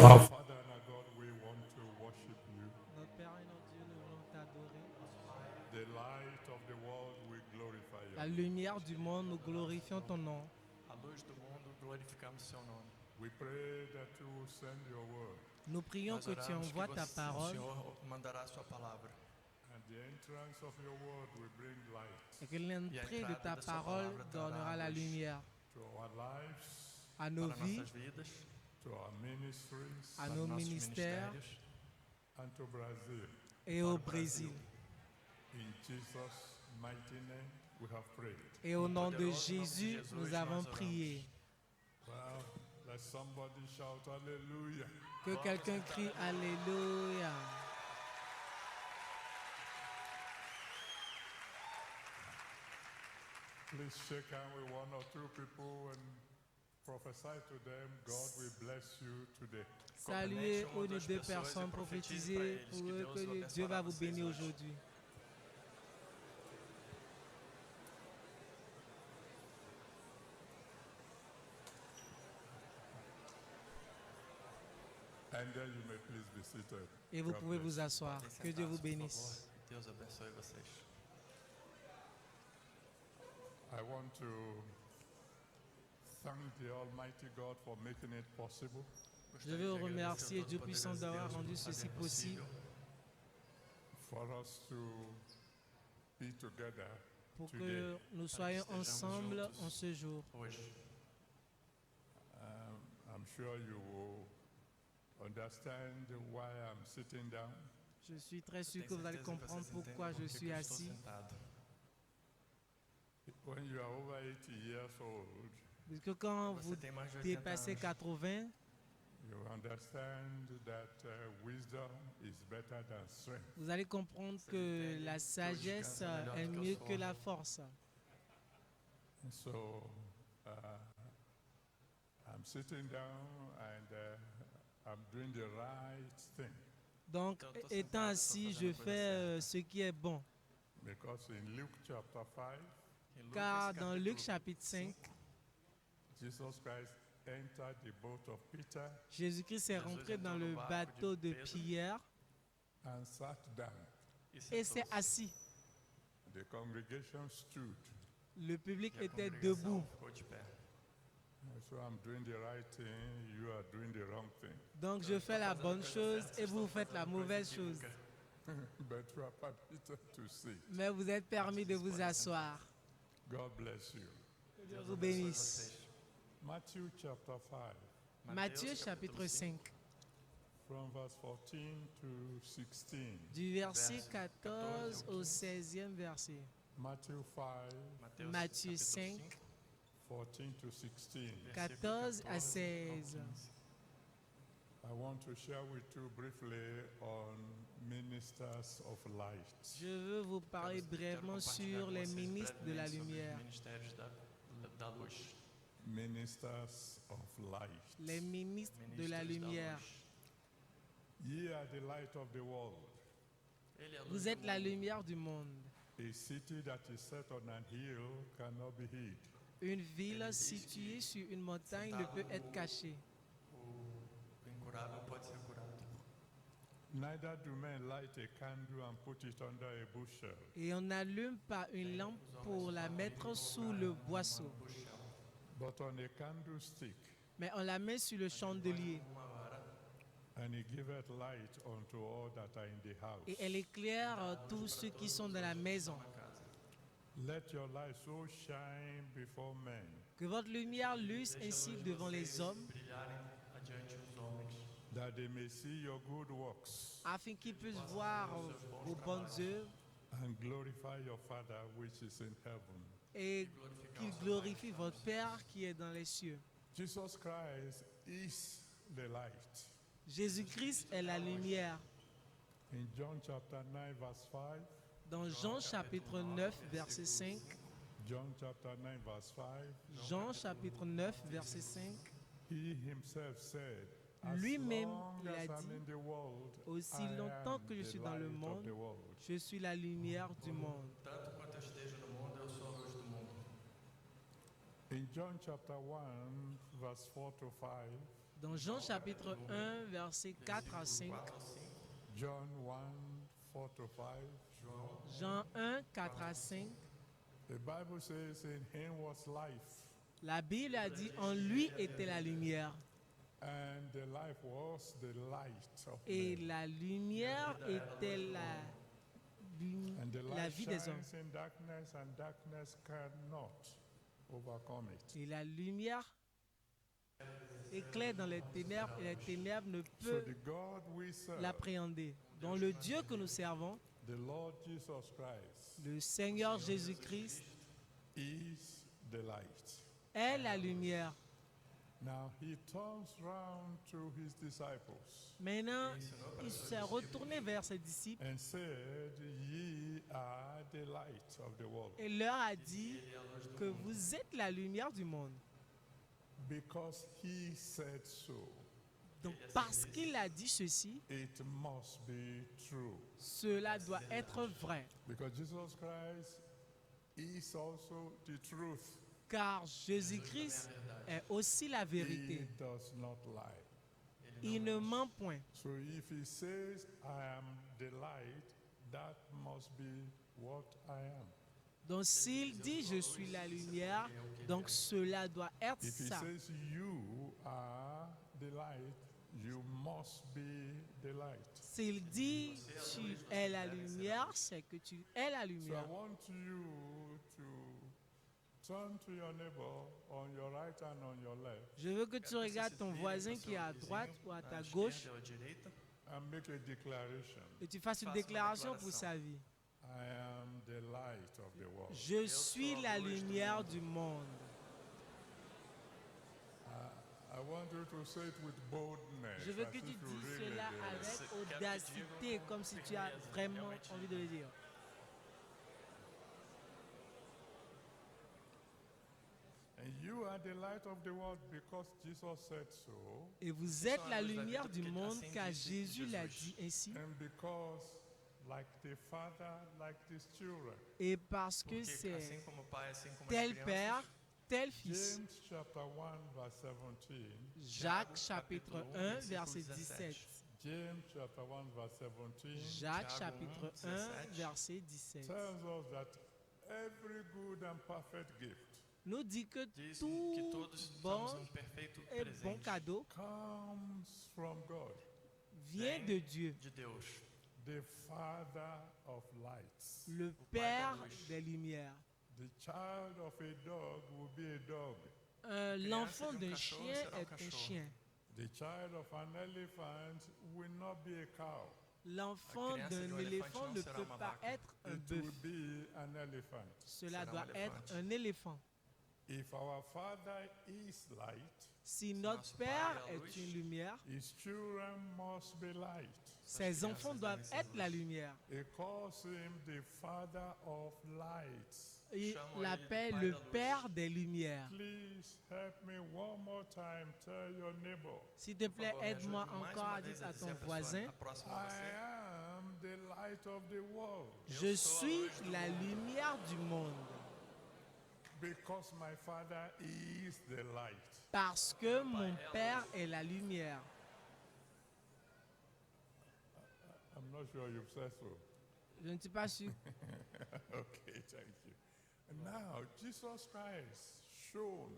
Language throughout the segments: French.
Our Father and our God, we want to worship you. Notre Père et notre Dieu, nous voulons t'adorer. The light of the world, we glorify La you. lumière du monde, nous glorifions ton nom. A luz do mundo, glorificamos seu nome. We pray that you will send your word, Nous prions Nós que tu oramos envoies ta o parole Senhor mandará a sua palavra. and the entrance of your word will bring light et que l'entrée de ta parole donnera la lumière to our lives, à nos Para vies, nossas vidas, to our ministries, à para nos nossos ministères ministérios and to Brazil. et au Brésil. In Jesus' mighty name, we have prayed. Et au nom de poderoso nome de Jésus, Jesus, nous nós avons oramos. prié. Well, let somebody shout hallelujah. Que quelqu'un crie Alléluia. Please shake hands with one or two people and prophesy to them. God will bless you today. Saluez Cumprimente uma ou une ou duas deux pessoas e personnes, profetize prophétisez para pour eles eux que que Deus Dieu va abençoará vous vocês bénir hoje. aujourd'hui. And then you may please be seated. Et vous God pouvez bless vous you. asseoir. Podem Que Dieu vous sentar-se, por bénisse. favor. Deus abençoe vocês. I want to thank the Almighty God for making it possible. Je veux remercier Dieu puissant d'avoir rendu ceci fazer possible For us to be together pour today. que nous soyons ensemble en ce jour. Hoje, I'm sure you will understand why I'm sitting down. Je suis très sûr tenho que vous allez certeza que comprendre vocês entendem pourquoi je por que suis eu estou assis. sentado. When you are over 80 years old, Parce que quand Você vous tem mais de 80 dépassez anos. 80, you understand that wisdom is better than strength. vous allez comprendre que la sagesse est mieux que la force. So I'm sitting down and I'm doing the right thing Donc, étant assis, je fais ce qui est bon. because in Luke chapter 5, Em Lucas, Car dans capítulo Luc chapitre 5, Jesus Christ entered the boat of Peter Jésus-Christ est rentré dans le bateau de Pierre and sat down. et sentou-se. s'est assis. The congregation stood. Le public E a était congregação debout. ficou de pé. So I'm doing the right thing, you are doing the wrong thing. Donc, je fais la bonne chose et vous faites la mauvaise chose. But you are permitted to sit. Mais vous êtes permis de vous asseoir. God bless you. Que Dieu vous bénisse. Matthew chapter 5, Matthieu chapitre 5, from verse 14 to 16. du verset 14 au 16e verset. Matthew 5, Matthieu capítulo 5, 14 to 16. 14 à 16. I want to share with you briefly on ministers of light. Je veux vous parler brièvement sur les ministres de la lumière. Ministérios da luz. Ministers of light. Les ministres de la Ministros da lumière. luz. Ye are the light of the world. Ele é a luz Vous do êtes la mundo. lumière du monde. A city that is set on an hill cannot be hid. Une ville située sur une montagne ne peut être cachée. O incurável pode ser curado. Neither do men light a candle and put it under a bushel, Et on n'allume pas une lampe pour la mettre sous le boisseau, but on a candlestick, mais on la met sur le chandelier. and he giveth light unto all that are in the house. Et elle éclaire tous ceux qui sont dans la maison. Let your light so shine before men Que votre lumière luise ainsi devant les hommes, Brilharem adiante os homens, that they may see your good works afin qu'ils puissent voir vos bonnes œuvres and glorify your Father which is in heaven. et qu'ils glorifient votre Père qui est dans les cieux. Jesus Christ is the light. Jésus-Christ est la lumière. In John chapter 9 verse 5, Dans Jean chapitre 9, verset 5, John chapter 9 verse 5, Jean chapitre 9, verset 5, he himself said, as Lui-même, long il a as I'm dit, in the world, aussi I longtemps am que je the suis dans le light of monde, the world. je suis la lumière du monde. tanto quanto eu esteja no mundo, eu sou a luz do mundo. In John chapter 1 verse 4 to 5, Dans Jean chapitre 1, versets 4 à 5. 4 a 5. John 1, 4 to 5. João Jean 1, 4 à 5. The Bible says, in him was life, La Bible a dit, en lui était la lumière. and the life was the light of Et men. la lumière était And the la light vie des hommes. shines in darkness, and darkness cannot overcome it. Et la lumière éclaire dans les ténèbres et les ténèbres ne So peuvent the God we serve, l'appréhender. Donc le Dieu que nous servons, the Lord Jesus Christ, le Seigneur Jésus-Christ, is the light. est la lumière. Now he turns round to his disciples Maintenant, il s'est retourné vers ses disciples and said, Ye are the light of the world. et leur a dit que vous êtes la lumière du monde. Because he said so, Donc parce qu'il a dit ceci, it must be true. cela doit être vrai. Because Jesus Christ is also the truth. Car Jésus-Christ est aussi la He vérité. does not lie. Il ne ment point. So if he says, I am the light, that must be what I am. Donc s'il dit je suis la lumière, donc cela doit être If he ça. says you are the light, you must be the light. S'il dit tu es la lumière, c'est que tu es la So I lumière. want you to turn to your neighbor on your right and on your left Je veux que tu regardes ton voisin qui est à droite ou à ta gauche ou à direita, and make a declaration. et tu fasses une déclaration pour sa vie. I am the light of the world. Je suis la lumière du monde. I want you to say it with boldness. Je veux as que if tu you dises really cela do. avec audacité, comme si tu as vraiment envie de le dire. And you are the light of the world because Jesus said so, Et vous êtes la lumière du monde car Jésus l'a dit ainsi. and because, like the Father, like his children. Et parce que porque c'est assim como o Pai, assim como as tel crianças, Père, tel Fils. James chapter 1, verse 17. Jacques chapitre 1 verset 17. James chapter 1, verse 17 Jacques Tiago chapitre 1, 1 verset 17 tells us that every good and perfect gift nous dit que diz que tout todos bon somos perfeito et bon presente cadeau comes from God, vient de Dieu, de Deus, the Father of lights. le Pai da Père luz. des lumières. The child of a dog will be a dog. L'enfant d'un cachorro chien sera est un cachorro. chien. The child of an elephant will not be a cow. L'enfant criança d'un de um éléphant elefante ne não será peut uma pas vaca. être un It bœuf. will be an elephant. Cela sera doit être éléphante. un éléphant. If our Father is light, Si notre nosso Père Pai é a est luz, une lumière, his children must be light. ses enfants doivent être la lumière. He calls him the Father of lights. Il Chamam l'appelle ele le de Pai da luz. Père des lumières. Please help me one more time. Tell your neighbor, S'il te plaît, Por favor, me aide-moi ajude mais encore uma à vez dire à dizer ton à pessoa voisin, próxima a I você, am the light of the world. je suis la lumière du monde. Because my Father is the light. Parce que mon Père est la lumière. I'm not sure you've said so. Je ne suis pas sûr. Okay, thank you. And now, Jesus Christ shown,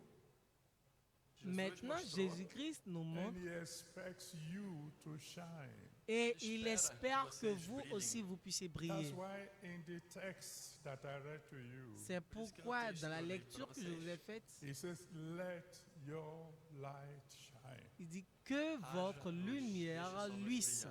Jesus Maintenant, mostrou Jésus-Christ nous and montre he expects you to shine. et il espère que vocês vous brilhem. aussi vous puissiez That's briller. why in the text that I read to you, C'est pourquoi dans la lecture que je vous ai faite, it says, let your light shine. il dit que votre lumière luise.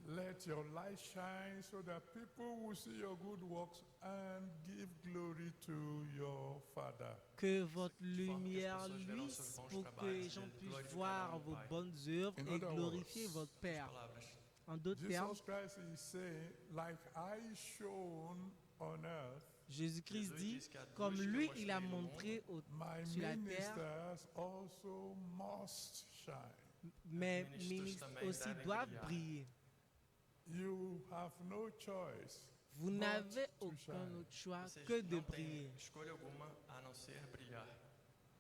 Let your light shine so that people will see your good works and give glory to your Father. Que votre pessoas lumière verão seus luise bons pour que trabalhos les e gens puissent glorificarão voir o vos Pai. bonnes œuvres In et other glorifier words, votre Père. Palavras. En d'autres termes, Jesus Christ is saying, like I shone on earth, Jésus-Christ Jesus dit, diz que a luz comme que eu lui, mostrei il a no mundo, montré my sur la terre, ministers also must shine. mes ministres ministres também aussi devem doivent brilhar. briller. You have no choice. Vous but n'avez to aucun shine. autre choix Vocês que de não têm briller. escolha alguma a não ser brilhar.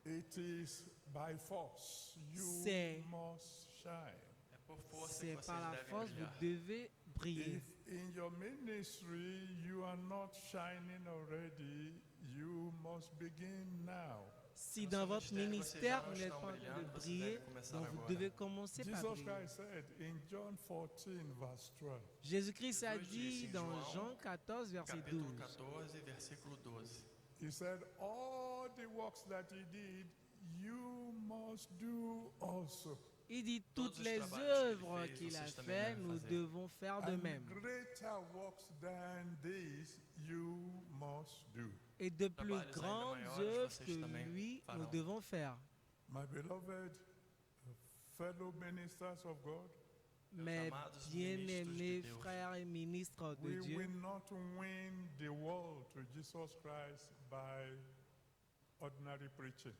It is by force. You C'est- must shine. É por força que C'est vocês par la devem force, vous brilhar. devez briller. If in your ministry you are not shining already, you must begin now. Si Dans dans son votre ministère, ministère, vocês vous já n'êtes não pas en train estão de brilhando, vocês briller, devem começar donc vous agora. devez commencer par Jesus briller. Christ said in John 14, verse 12, Jésus-Christ a Jesus dit disse em dans João, Jean 14, verset Capítulo 12, 14, versículo 12. he said, all the works that he did, you must do also. il dit Todos toutes os les trabalhos que ele œuvres fez, qu'il a vocês também fait, devem nous fazer. devons faire de And même. greater works than these you must do. Et de plus Trabalhos ainda grandes maiores, œuvres vocês que também lui, nous farão. devons faire. My beloved fellow ministers of God, Mes amados bien-aimés ministres de Deus, frères et ministres de we Dieu, will not win the world to Jesus Christ by ordinary preaching.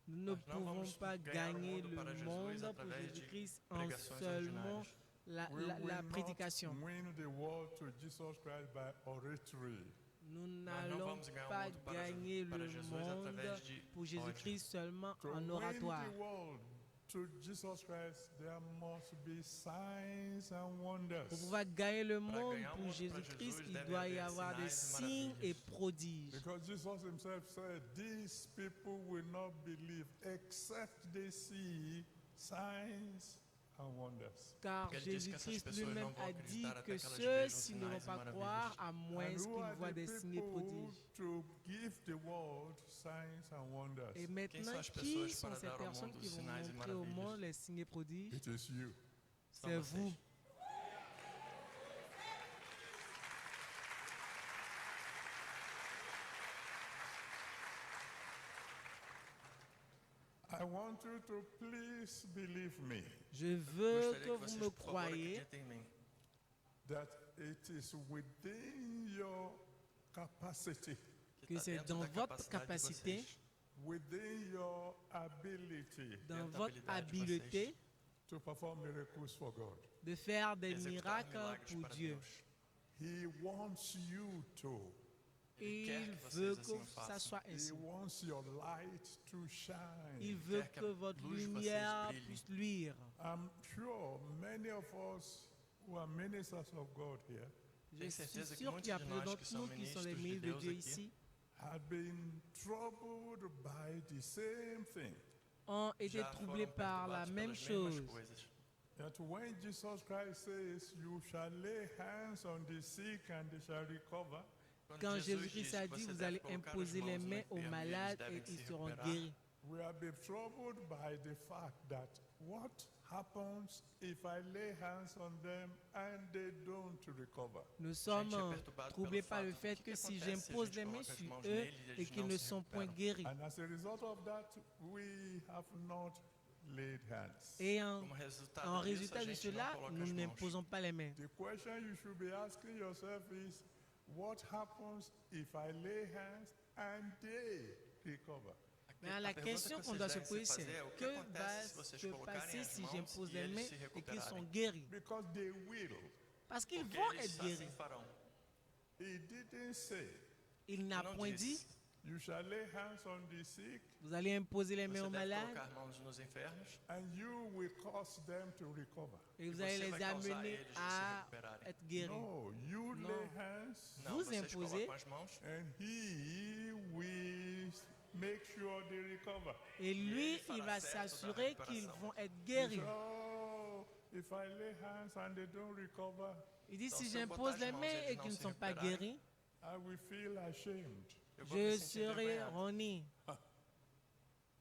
nous ne Nós não pouvons vamos pas ganhar o gagner mundo le para Jesus monde pour através de Jésus-Christ en pregações seulement ordinárias. We la will prédication. not win the world to Jesus Christ by oratory. Nous não n'allons vamos ganhar o pas mundo para gagner para le Jesus monde através de pour Jésus-Christ seulement To en win oratoire. the world to Jesus Christ, there must be signs and wonders. Pour pouvoir gagner le monde ganhar o pour mundo para Jésus-Christ, Jesus, il deve doit y haver avoir des sinais e signes et maravilhas. prodiges. Because Jesus himself said, these people will not believe except they see signs and wonders. Car Ele disse que essas Jésus-Christ pessoas lui-même não vão a acreditar dit até que que elas vejam ceux-ci ne sinais vont e pas maravilhas. croire à moins And who qu'ils are voient the des signes et people prodiges. to give the world signs and wonders? Et Quem maintenant, são as qui pessoas sont para ces dar ao personnes mundo qui vont sinais e montrer au maravilhas? monde les signes et prodiges? It is you. São C'est vocês. vous. I want you to please believe me Je veux Gostaria que que vous vocês, me por favor, croyez acreditem em mim. that it is within your capacity, Que que tá c'est dentro dans da votre capacidade de capacité, vocês, within your ability dans dentro da votre habilidade de vocês, habileté to perform miracles for God. de faire des executar miracles milagres pour para Dieu. Deus. He wants you to. Ele quer Il que veut vocês que assim o ça façam. soit He ainsi. wants your light to shine. Il veut quer que que a votre luz de vocês lumière brilhe. puisse luire. I'm sure many of us who are ministers of God here Je Tenho suis certeza que sûr muitos qu'il y a de plus nós d'entre que são nous qui sont les ministros de ministres de Deus Dieu aqui ici have been troubled by the same thing. ont été já troublés foram par la perturbados même pelas mesmas chose. coisas. That when Jesus Christ says, you shall lay hands on the sick and they shall recover, Quand Jesus Jésus-Christ disse a que dit, você vous deve allez colocar as imposer les mãos no mains aux enfermo e eles malades devem et se ils seront recuperar. guéris. we have been troubled by the fact that what happens if I lay hands on them and they don't recover? Nous sommes Gente é perturbado troublés pelo par le fato fait do que que si acontece se a j'impose gente les mains coloca as sur mãos eux neles e et eles qu'ils não ne se sont point recuperam. guéris. And as a result of that, we have not laid hands. Et Como en resultado disso, résultat a de gente não cela, coloca nous as mãos. n'imposons pas les mains. The question you should be asking yourself is, what happens if I lay hands and they recover? Mais la pergunta question que qu'on vocês doit se devem poser, se c'est fazer é o que que acontece va se vocês se colocarem passer as si mãos j'impose e les eles mains se et qu'ils sont recuperarem? guéris? Because they will. Parce qu'ils Porque vont eles être assim guéris. farão. He didn't say, Il n'a Não point dit, disse, you shall lay hands on the sick vous allez imposer les mains você aux deve malades colocar mãos nos enfermos and you will cause them to recover. et vous e allez você les vai causar amener eles de se à recuperarem. être guéris. No, you No. lay hands Não, Vous vocês imposez colocam as mãos and he will make sure they recover. Et lui, il fera il va certo da s'assurer recuperação. qu'ils vont être You guéris. say, oh, if I lay hands and they don't recover, Il dit, Então, si se eu j'impose botar as les mãos mains e eles et não qu'ils ne se sont pas recuperarem, guéris, I will feel ashamed. eu vou me je sentir serai envergonhado. roni.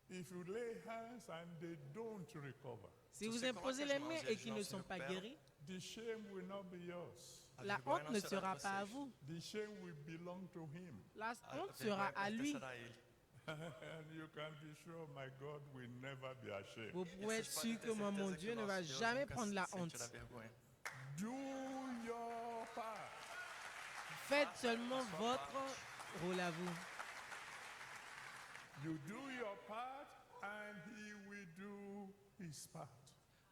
If you lay hands and they don't recover, Si Se vous você imposez coloca les as mãos mains e et eles qu'ils não ne se sont pas recuperam, guéris, the shame will not be yours. a la vergonha honte não ne será sera de pas à vocês. vous. The shame will belong to him. La A honte vergonha sera à lui. pertencerá a ele. And you can be sure my God will never be ashamed. Vous pouvez être sûr que mon Dieu ne va jamais prendre la honte. Vergonha. Do your part. Faites seulement votre rôle à vous. You do your part and he will do his part.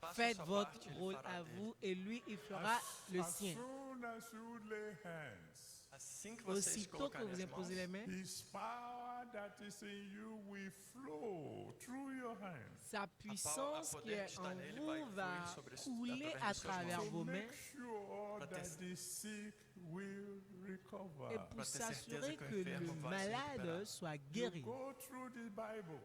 Faça Faites sua votre parte, ele rôle fará à dele. vous et lui, il fera le As sien. soon as you lay hands, Assim que vocês Aussitôt que colocarem vous as mãos, imposez les mains, his power that is in you will flow through your hands. Sa puissance qui est en vous va couler à travers To vos mains make sure that the sick will recover. et pour Para ter certeza s'assurer que o que enfermo le vai se malade recuperar. soit You guéri. go through the Bible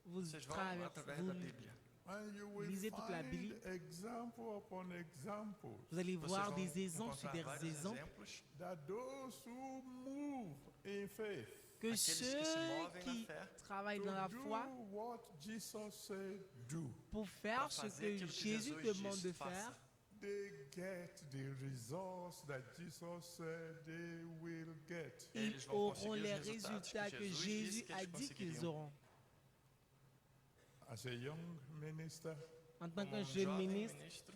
Vous Vocês vão traversez, através da Bíblia. and you will Lisez toute la find Bible. example upon examples vous allez Vocês voir vão des exemples sur encontrar des vários exemples exemplos that those who move in faith que Aqueles que se ceux movem na qui fé travaillent to dans la do foi what Jesus said do, pour faire para ce fazer que aquilo que Jésus Jesus demande disse, de faça. faire, they get the results that Jesus said they will get. ils Eles vão auront conseguir les os resultados résultats que Jesus Jésus disse que a eles dit qu'ils conseguiriam. auront. As a young minister, En tant Como que jeune jovem ministre,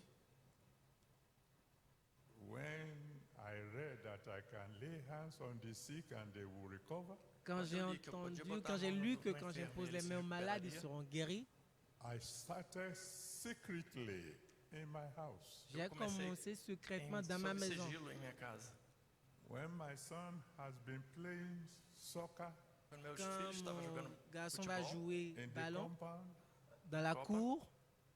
when I read that I can lay hands on the sick and they will recover, quand j'ai eu li que eu podia entendu, botar quand a j'ai mão lu no que quand enfermo j'impose e les ele se mains aux malades, ils recuperaria, seront guéris, I started secretly in my house. j'ai comecei commencé secrètement em, dans ma sob maison. sigilo em minha casa. When my son has been playing soccer Quando meus Quand filhos estavam mon jogando garçon va futebol, jouer in the ballon compound, dans la Copa. cour,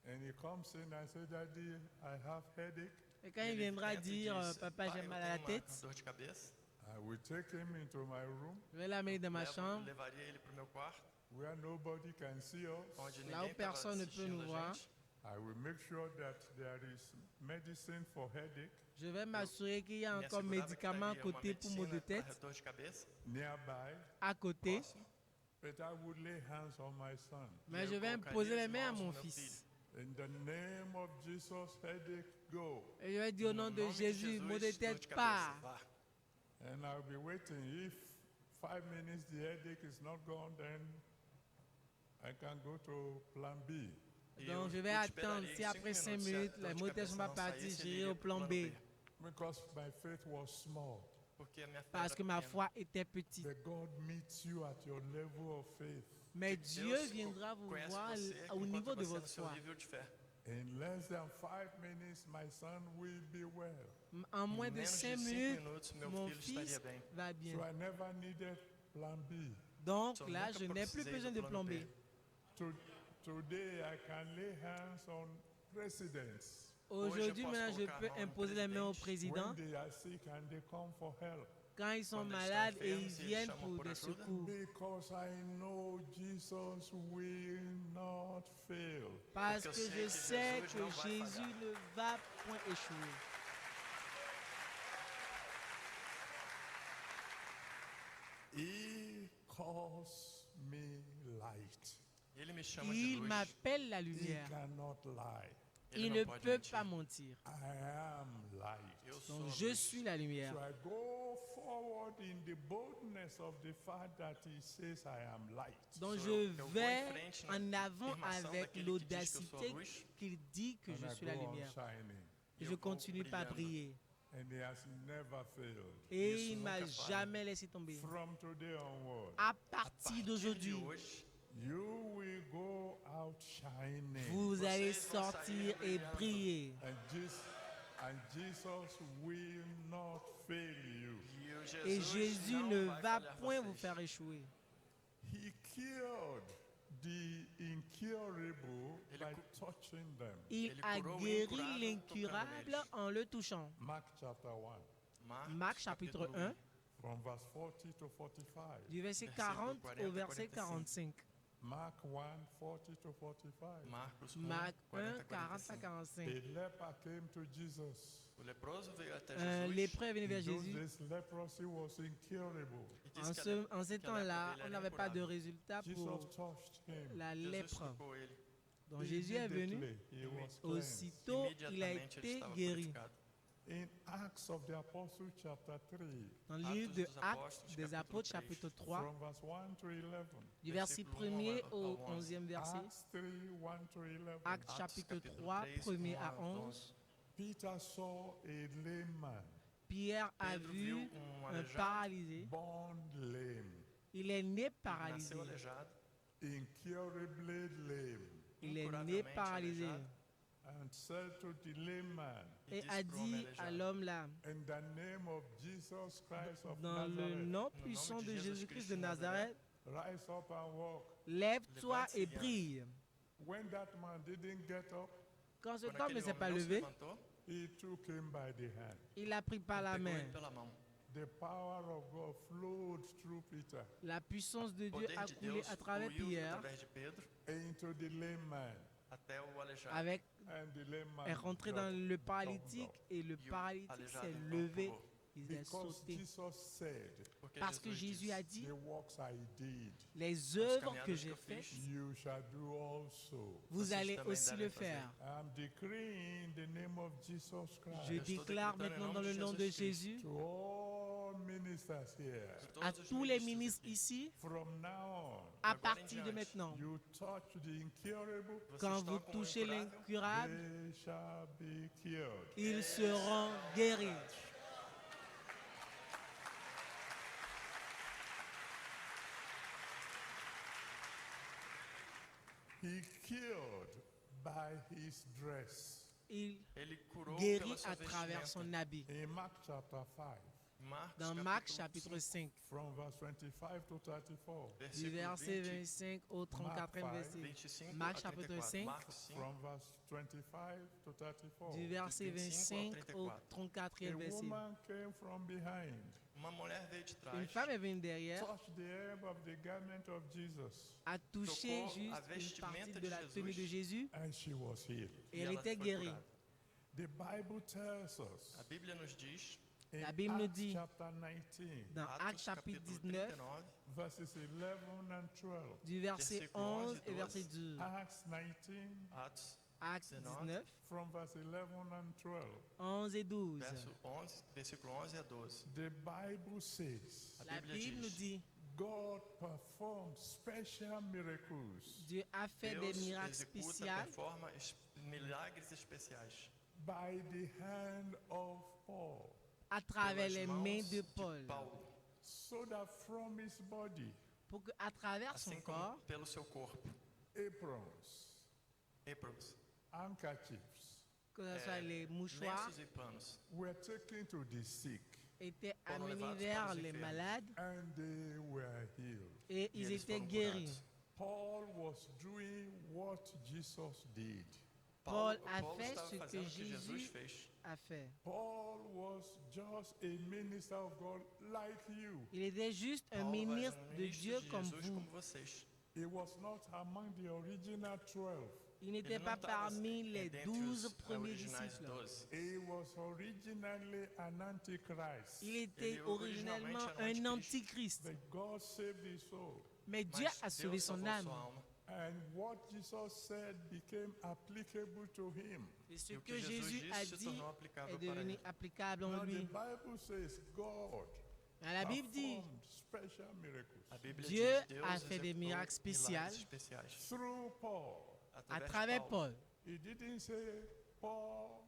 and he comes in and says, Daddy, I have headache. et quand il ele viendra entra e dire diz, Papa, "Pai, j'ai eu mal à la tenho uma tête, dor de cabeça." I will take him into my room je vais l'amener dans ma chambre, Levaria ele para o meu quarto, where nobody can see us. onde Là où ninguém estava personne ne peut assistindo nous a voir. gente. I will make sure that there is medicine for headache je vais m'assurer qu'il y a Me encore assegurava que médicaments à estaria uma côté pour maux de medicina tête, para dor de cabeça, nearby, à côté, próximo. but I would lay hands on my son. mais eu je vais colocaria imposer les as mains à mãos no mon meu fils. In the name of Jesus, headache, go. Et je vais dire au nom No de nome Jésus, maux de dor de tête, cabeça, pas. vá. And I'll be waiting. If 5 minutes the headache is not gone, then I can go to plan B. E Donc je vais eu attendre. esperaria Si après 5 minutos, se a minutes, dor les de maux de tête cabeça sont pas não partis, saísse, ele j'irai iria au pro plan plano B. Because my faith was small. Porque a minha fé Parce era que ma pequena. foi était petite. But God meets you at your level of faith. Mais Deus Dieu viendra vous conhece voir você au enquanto niveau de você no votre seu foi. nível de fé. In less than 5 minutes, my son will be well. En moins de Menos 5 de 5 minutes, minutos, meu mon filho fils estaria bem. va bien. So I never needed plan B. Donc Só là, nunca je n'ai plus precisei besoin do de plano plan B. B. Today, I can lay hands on presidents Aujourd'hui, posso maintenant, je colocar a peux mão no imposer les mains au presidente. président. when they are sick and they come for help. Quand ils sont Quando eles malades estão et enfermos, ils eles viennent chamam pour por des ajuda. secours. Because I know Jesus will not fail. Parce Porque que eu sei je que sais Jesus que não vai Jésus falhar. ne va point échouer. He calls me light. Ele me chama de Il luz. m'appelle la He lumière. cannot lie. Ele Il não ne pode peut mentir. pas mentir. I am light. Eu sou Donc a je luz. suis la lumière. So I go forward in the boldness of the fact that he says I am light. Donc Sou je eu. Eu vou em vais frente na en avant afirmação avec daquele que diz que eu sou a l'audacité luz. qu'il dit que And je I suis la go on lumière. shining. Et eu je vou continue par brilhando. briller. And he has never failed. Et Isso il ne m'a nunca falha. jamais laissé tomber. From today onward, À A partir partir de d'aujourd'hui, hoje, you will go out shining. vous allez Vocês vão sortir sair et brilhando. briller. And Jesus will not fail you. e o Et Jesus Jésus não ne vai va falhar point vocês. vous faire échouer. He cured the incurable Ele by cu- touching them. Il Ele a curou o guéri incurable l'incurable tocando neles. en le touchant. Mark chapter 1, Marc chapitre 1, from verse 40 to 45. du verset Versículo 40 40 au verset 45. 45. Mark 1, 40 to 45. Marcos 1, Marc 1, 40, 40 à 45. A leper came to Jesus. O leproso veio até Un Jesus lépreux est venu vers In those Jésus. days, leprosy was incurable. e disse que En ces que temps-là, ele on era n'avait pas de incurable. résultat Jesus pour touched him. la Jesus lèpre. tocou ele. Donc Jésus est venu. Immediately, he was cleansed. Aussitôt, il a Imediatamente ele été estava guéri. purificado. In Acts of the Apostles, chapter 3, Dans le Atos livre de dos Actes Apóstolos, des capítulo Apôtres, 3, chapitre 3, from verse 1 to 11. du verset versículo 1er 1 au ao 11. 11e verset. Acts 3, 1 to 11. Actes Actes chapitre capítulo 3, 3, 1er 1 à à 11. Peter saw a lame man, Pierre a Pedro vu viu un aleijado, paralysé. born lame, Il est né paralysé. nasceu aleijado, incurably lame, Il est né incuravelmente paralysé. aleijado, and said to the lame man, Et disse a pro homem dit à aleijado, l'homme là, in the name of Jesus Christ of dans le Nazareth, nom nom puissant de de Jesus Jésus-Christ Christ de de Nazareth, Rise up and walk. Lève-toi Levante-se et e brille. When that man didn't get up, Quand ce Quando homme ne aquele s'est homem pas não se levé, levantou, he took him by the hand. il l'a pris par la pegou main. ele pela mão. The power of God flowed through Peter La puissance de O Dieu poder a de coulé Deus à travers fluiu Pierre através de Pedro into the lame man, até o aleijado. avec, and the lame man est rentré dans jumped le up. paralytique et le E o paralytique aleijado s'est então levé, pulou. il est Because sauté. Jesus said, Porque Parce que Jesus Jésus a disse, dit, the works I did, les as œuvres que caminhadas que j'ai eu faites, fiz, you shall do also. vous vocês allez também aussi devem le fazer. faire. I'm decreeing the name of Jesus Je Christ estou déclare decretando em maintenant nome dans de le nom de Jesus Christ. Jésus to all ministers here. de à todos os tous les ministros ministres aqui. ici, From now à Agora em partir de diante, maintenant, on, you touch the incurable, Vocês quand vous tocam o touchez incurável, l'incurable, they shall be cured. ils seront guéris. He cured by his dress. Il Ele curou guérit pela sua à travers vestimenta. son habit. In Mark chapter 5, Marcos, Dans Marc capítulo chapitre 5, from verse 25 to 34, du versículo verset 20, 25 au 34e verset. 25 Marc a chapitre 34. 5, Marcos 5, from verse 25 to 34, du verset 25 au 34e a verset. woman came from behind, uma mulher veio de Une trás, femme est venue derrière, touched the hem of the garment of Jesus, a touché Tocou a juste une vestimenta partie de de la tenue de Jesus. Jésus and she was healed. et e elle ela était foi guérie. curada. The Bible tells us A Bíblia nos diz, in La Bible nous Acts dit chapter 19, dans Actes Atos chapitre capítulo 19, 39, verses 11 and 12. du verset Versículo 11 11 et verset 12. Acts 19, Atos Actes 19, from verse 11 and 12. 11 et 12. versículo 11 a 12. The Bible says, La Bíblia Bible nous diz, dit, God performed special miracles Dieu a fait des Deus miracles executa, spéciaux performa milagres especiais by the hand of Paul, à travers pelas les mãos mains de de Paul, Paulo, so that from his body, pour qu'à travers son assim corps, como pelo seu corpo. aprons, Aprons, handkerchiefs que ce soit les mouchoirs, lenços e panos were taken to the sick, étaient Foram amenés levados vers para os les enfermos. malades and they were healed. et e ils eles étaient foram guéris. curados. Paul was doing what Jesus did. Paul a Paulo fait estava ce que fazendo o que Jesus Jésus fez. a fait. Paul was just a minister of God like you. Il était juste un Paulo era ministre de ministro Dieu de comme Jesus vous. como vocês. He was not among the original 12. Il n'était Ele não pas estava parmi les dentre 12 os premiers originais disciples. 12. He was originally an antichrist. Il était Ele originellement originalmente un era antichrist. But God saved his soul. Mais Dieu Mas a sauvé Deus son salvou âme. sua alma. And what Jesus said became applicable to him. Et ce E o que que Jesus Jésus a disse se dit tornou est aplicável para devenu ele. applicable en Now the lui. Bible says God La Bible dit, performed special miracles A Bíblia Dieu diz, Deus a fait des executou miracles spéciaux milagres especiais through Paul. à através de travers Paulo. Paul. He didn't say Paul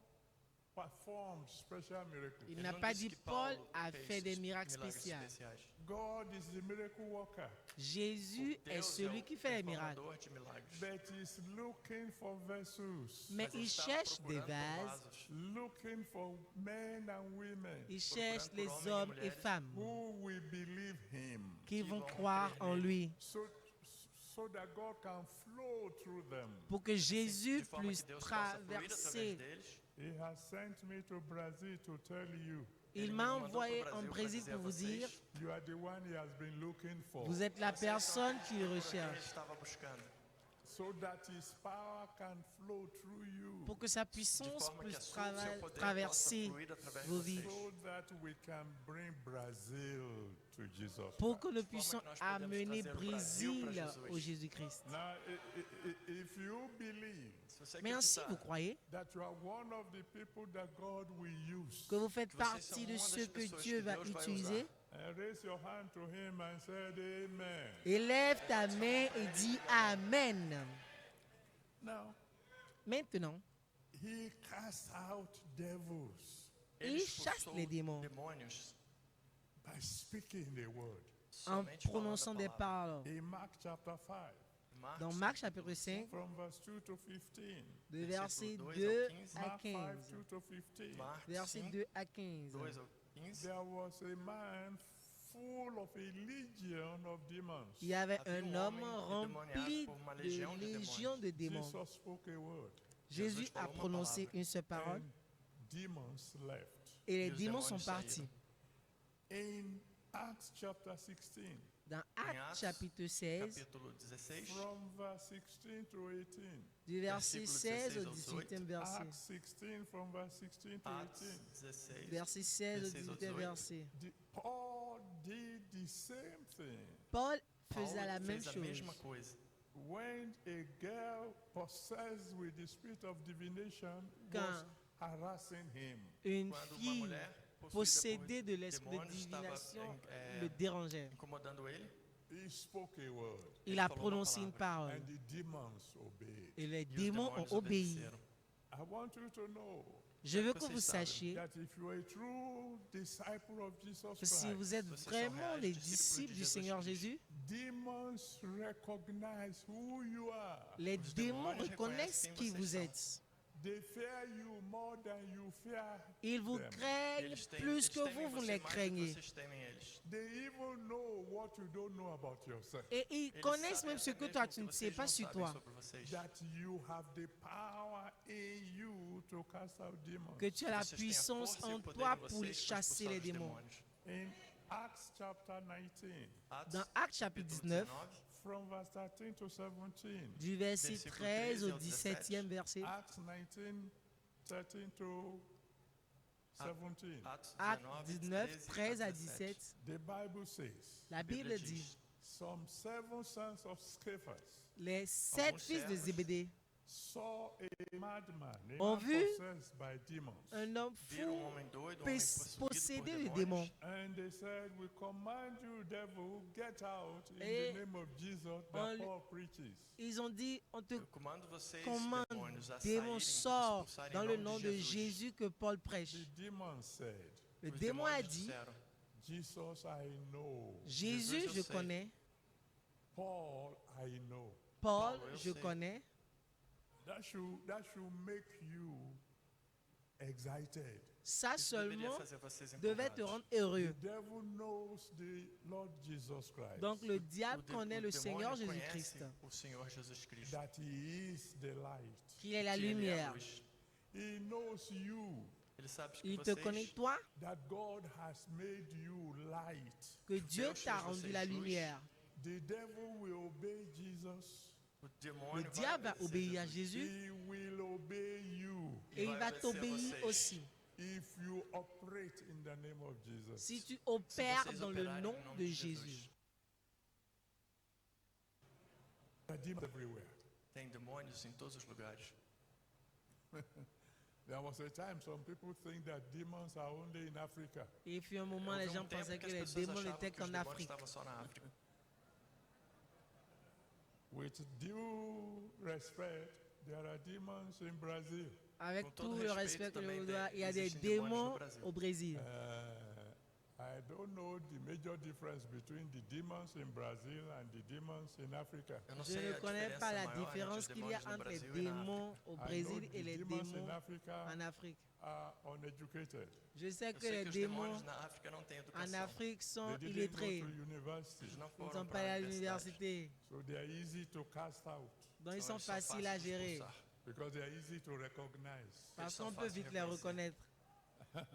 performed special miracles. Il Ele n'a não pas disse dit que Paul Paulo a fez fait des miracles milagres spéciaux. especiais. God is the miracle worker, Jésus est Deus celui o qui fait les miracles. performador de milagres. but he's looking for vessels, Mais Mas il está cherche des procurando por vases, vasos, looking for men and women il cherche por les homens e hommes et mulheres femmes who will believe him qui vont vont croire crer en nele. lui so that God can flow through them. pour que Jésus de forma puisse que Deus possa fluir traverser. através deles. He has sent me to Brazil to tell you, Il Ele m'a me mandou envoyé pro en Brasil Brésil para pour dizer vous a dire, vocês, you are the one he has been looking for, vous êtes la personne qu'il Ele recherche estava buscando, so that his power can flow through you, pour que sa de puissance forma que puisse a seu poder possa traverser fluir através de vos vies, vocês. so that we can bring Brazil to Jesus. pour que nous que puissions nós podemos amener trazer o Brasil Brésil para Jesus. au Jésus-Christ. Now, if you believe Se você Mais ainsi, acreditar vous croyez that you are one of the people that God will use, que vous faites que vocês partie são de uma ceux das que pessoas Dieu que va Deus vai utiliser, and raise your hand to him and say amen. élève ta main et dis Amen. Now, Maintenant, he cast out devils ele il chasse expulsou les démons demônios by speaking the word. en somente falando a prononçant des palavra. paroles. In Mark chapter 5, Dans Marc chapitre 5, from verse 2 to 15. de versets Versículo 2 2 ao 15. à Mark 5, 15. 2 to 15. Marcos Verset 5, 2 à 15. 2 ao 15. There was a man full of a legion of demons. Il y avait Havia un homme rempli por uma de legião de légions de démons. Jesus spoke a word, Jésus Jesus a falou uma prononcé palavra. une seule parole and demons left. et les os démons sont demônios partis. saíram. In Acts chapter 16, Dans Actes, Actes chapitre 16, Capítulo 16, from verse 16 to 18. du verset versículo 16 au 16 ao 18e verset. Acts 16 from verse 16 to Actes 18. 16, Verset 16 au 16 ao 18e 18. verset. Paul did the same thing. Paul Paulo faisait la même fez a chose. mesma coisa. When a girl possessed with the spirit of divination was Quand harassing him, une Quando uma fille mulher possédée de por l'esprit de demônios estava divination le dérangeait. incomodando ele, he spoke a word, Il a falou uma prononcé une parole and the demons obeyed. et les e os démons ont demônios obéi. obedeceram. I want you to know Je veux que que vous vocês sabem sachiez that if you are a true disciple of Jesus que si Christ, vous êtes Vocês são vraiment reais les discípulos de disciples du Jesus Seigneur Christ. Jésus, demons recognize who you are. les Os démons demônios reconnaissent reconhecem qui quem vous vocês êtes. They fear you more than you fear Ils vous them. craignent Eles têm- plus eles que temem vous você les mais do que craignez. vocês temem eles. They even know what you don't know about yourself. Et ils Eles connaissent sabem même ce até que mesmo toi o tu que ne sais vocês pas não sur sabem toi. sobre vocês. That you have the power in you to cast out demons. Que tu as la Vocês têm a puissance força e o en poder toi em pour vocês para chasser expulsar les os démons. demônios. In Acts chapter 19, Atos, Dans Actes chapitre capítulo 19, 19, from verse 13 to 17. du verset Versículo 13 au 13 ao 17e verset. Acts 19, 13 to 17. Atos Actes 19, 13 à 17. The Bible says, La Bible dit, some 7 sons of Scephas les 7 fils de servos Zébédée saw a madman, a ont man vu possessed by demons. un homme viram fou homem doido, homem possuído possédé por de demônios. démons. And they said, we command you, devil, get out in Et the name of Jesus on that lui- Paul preaches. Ils ont dit, on te Eu comando vocês, commande, demônios, a démon saírem, sort expulsarem dans em le nome nom de de Jesus. Jésus que Paul prêche. The demon said, Le Os démon a demônios dit, disseram, Jesus, I know. Jésus, Jesus, je eu sei. connais. Paul, I know. Paul, Paulo, eu je sei. connais. That should make you excited. Ça isso deveria seulement fazer vocês devait te empolgados. rendre heureux. The devil knows the Lord Jesus Christ. Donc le diable O de- connaît o le demônio Seigneur conhece Jésus-Christ, o Senhor Jesus Cristo. That he is the light. qu'il est la que ele é a lumière. luz. He knows you. Ele sabe que Il te vocês, connaît toi, That God has made you light. que Dieu Deus t'a fez rendu vocês la luz. lumière. The devil will obey Jesus. o Le demônio vai diable va obedecer obéir à Jesus. Jésus He will obey you et il va obedecer t'obéir vocês. aussi. if you operate in the name of Jesus. Si tu Se opères vocês dans le operarem nom em nome de de Jésus. Jesus. There are demons everywhere. Tem demônios em todos os lugares. There was a time some people think that demons are only in Africa. Et puis un moment, Houve les gens um tempo pensaient que que as les pessoas démons achavam n'étaient que os qu'en demônios Afrique. estavam só na África. With due respect, there are demons in Brazil. Avec Com tout todo le respeito, respect que je também vous dois, il y a des existem demônios no démons Brasil. au Brésil. I don't know the major difference between the demons in Brazil and the demons in Africa. Eu não Je sei ne a connais diferença pas la maior entre os différence qu'il y a demônios no entre les Brasil e na África. démons au I know Brésil the et les demons in démons Africa en Afrique. are uneducated. Je sais Eu que sei les que os démons demônios na África não têm en educação. Afrique sont They didn't illettrés. go to university, Eles não Ils foram sont pas para allés a à universidade. l'université. so they are easy to cast out Donc ils Então, sont eles são faciles à fáceis de gérer. expulsar. because they are easy to recognize. Parce sont qu'on peut faciles vite à les reconnaître. reconnaître.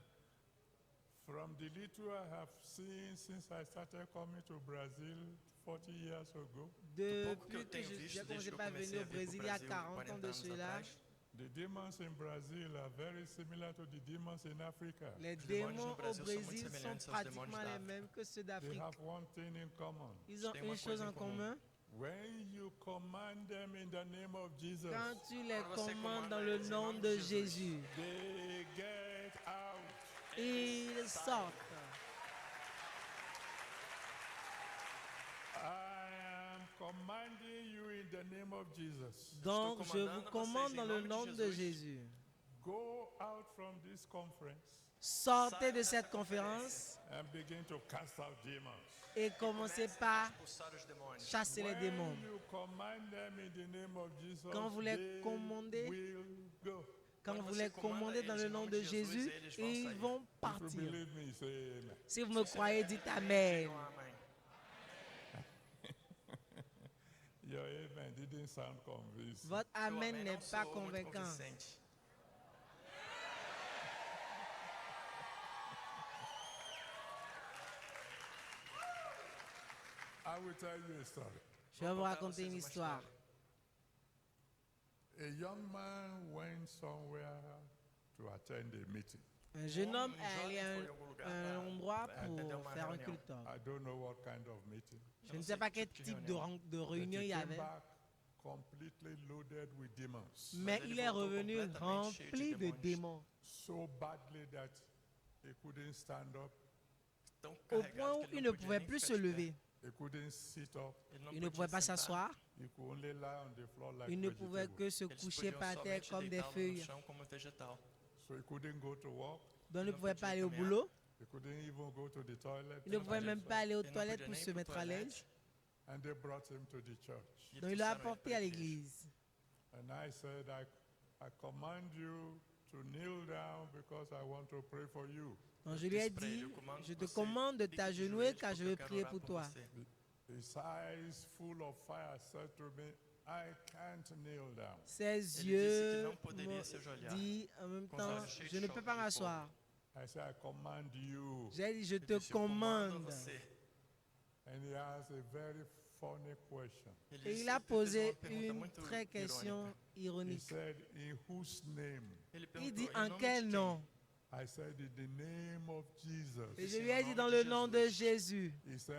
From the little I have seen since I started coming to Brazil 40 years ago, pouco que eu Depuis que tenho j'ai visto commencé desde que eu à comecei venir a au vir para Brésil o il y a Brasil 40 ans 40 de anos cela, atrás, the demons in Brazil are very similar to the demons in Africa. les Os demônios démons no au Brasil são muito Brésil sont semelhantes aos pratiquement demônios da les África. mêmes que ceux They d'Afrique. have one thing in common. Ils ont têm une uma chose coisa en em comum. commun. When you command them in the name of Jesus, Quand tu les Quand você commandes commande dans le eles em nom nome de de Jesus. Jésus, they get out. ils sortent. I am commanding you in the name of Jesus. Donc je vous commandando commande vocês dans em le nome de nom de Jesus. Jésus. Go out from this conference Sortez de cette conférence and begin to cast out demons. et commencez par Expulsar os demônios. chasser les démons. When you command them in the name of Jesus, Quand vous les they commandez, will go. quand Quando vous você les comanda commandez dans eles le em nom nome de de Jesus, Jésus eles vão et ils sair. vont If you partir. believe me, say amen. Si vous me croyez, dites Amen. Digam amém. Your amen didn't sound convincing. Votre Seu Amen amém n'est não pas soou muito convaincant. convincente. I will tell you a story. Je vais vous Vou contar a raconter vocês une uma histoire. história. A young man went somewhere to attend a meeting. Un jeune homme est jovem allé à foi em algum lugar un para endroit atender pour uma faire un reunião. culte. I don't know what kind of meeting. Je ne sais pas quel type de réunion il y But he avait, came back completely loaded with demons. mais ele il est voltou revenu completamente cheio de rempli de demônios. démons, So badly that he couldn't stand up, Tão au carregado point où que il ele ne não podia pouvait nem plus ficar se de pé. lever. he couldn't sit up, Ele não Il ne podia pouvait pas sentar. s'asseoir, he could only lie on the floor like il ne pouvait vegetable. que se Eles coucher podiam par terre somente comme des deitá-lo no feuilles. chão como um vegetal. So he couldn't go to work, Donc il ne não pouvait podia pas aller au caminhar. boulot, he couldn't even go to the toilet. il ne by pouvait même himself. pas aller aux Ele não toilettes podia pour nem se ir pro mettre à l'aise. toalete. And they brought him to the church. E Donc il l'a trouxeram ele apporté pra à igreja. l'église. And I said, I command you to kneel down because I want to pray for you. Donc je lui ai dit, je te commande de t'agenouiller car je veux prier pour toi. His eyes full of fire said to me, I can't kneel down. Ses disse que yeux não poderia m'ont se ajoelhar. dit en même Com os temps, olhos cheios je de ne peux choque pas de m'asseoir. I said, I command you. J'ai dit, je Ele te disse, "Eu comando commande. você." And he asked a very funny question. Ele Et disse- il a ele fez posé uma pergunta une muito très question irônica. He ironique. said, in whose name? Ele Il perguntou, dit, "Em en nome quel de quem?" nom? I said, in the name of Et Jesus. je Sim, lui ai au dit, nom dans de le nom de Jésus. He said,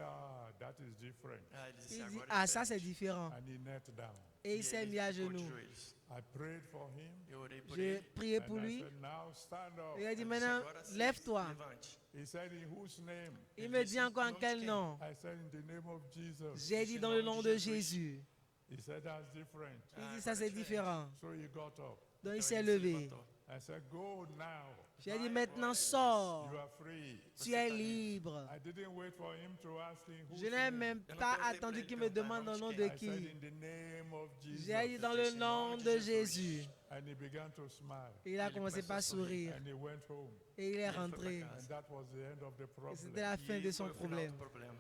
that is different. Ah, ele disse, Il dit, "Agora é ah, ça c'est diferente." différent. And he knelt down. Et E il s'est ele mis à ficou de genoux. joelhos. I prayed for him. Eu orei por J'ai ele. prié And pour I lui. said, now stand up. Et il a dit, Ele disse, maintenant, "Agora sim, lève-toi. levante." He said, in whose name? Il me dit encore en quel nom? I said, in the name of Jesus. J'ai dit, dans le nom de Jésus. He said, that's different. Il Ah, dit, ça agora é c'est diferente. différent. So he got up. Donc il Então s'est ele se levé. levantou. I said, go now. J'ai dit, maintenant sors. You are free. Tu es libre. I didn't wait for him to ask him whose Je n'ai name. même Eu não pas perguntei pra attendu ele qu'il me perguntar demande em le nom nome de de I said, qui. in the name of Jesus. J'ai dit dans le nom de Jésus. And he began to smile. Et il a Il commencé commençait par à sourire. sourire. And he went home. Et il est Il foi rentré. pra casa. And that was the end of the Et problem. c'était la fin E de foi son o final problème. do problema.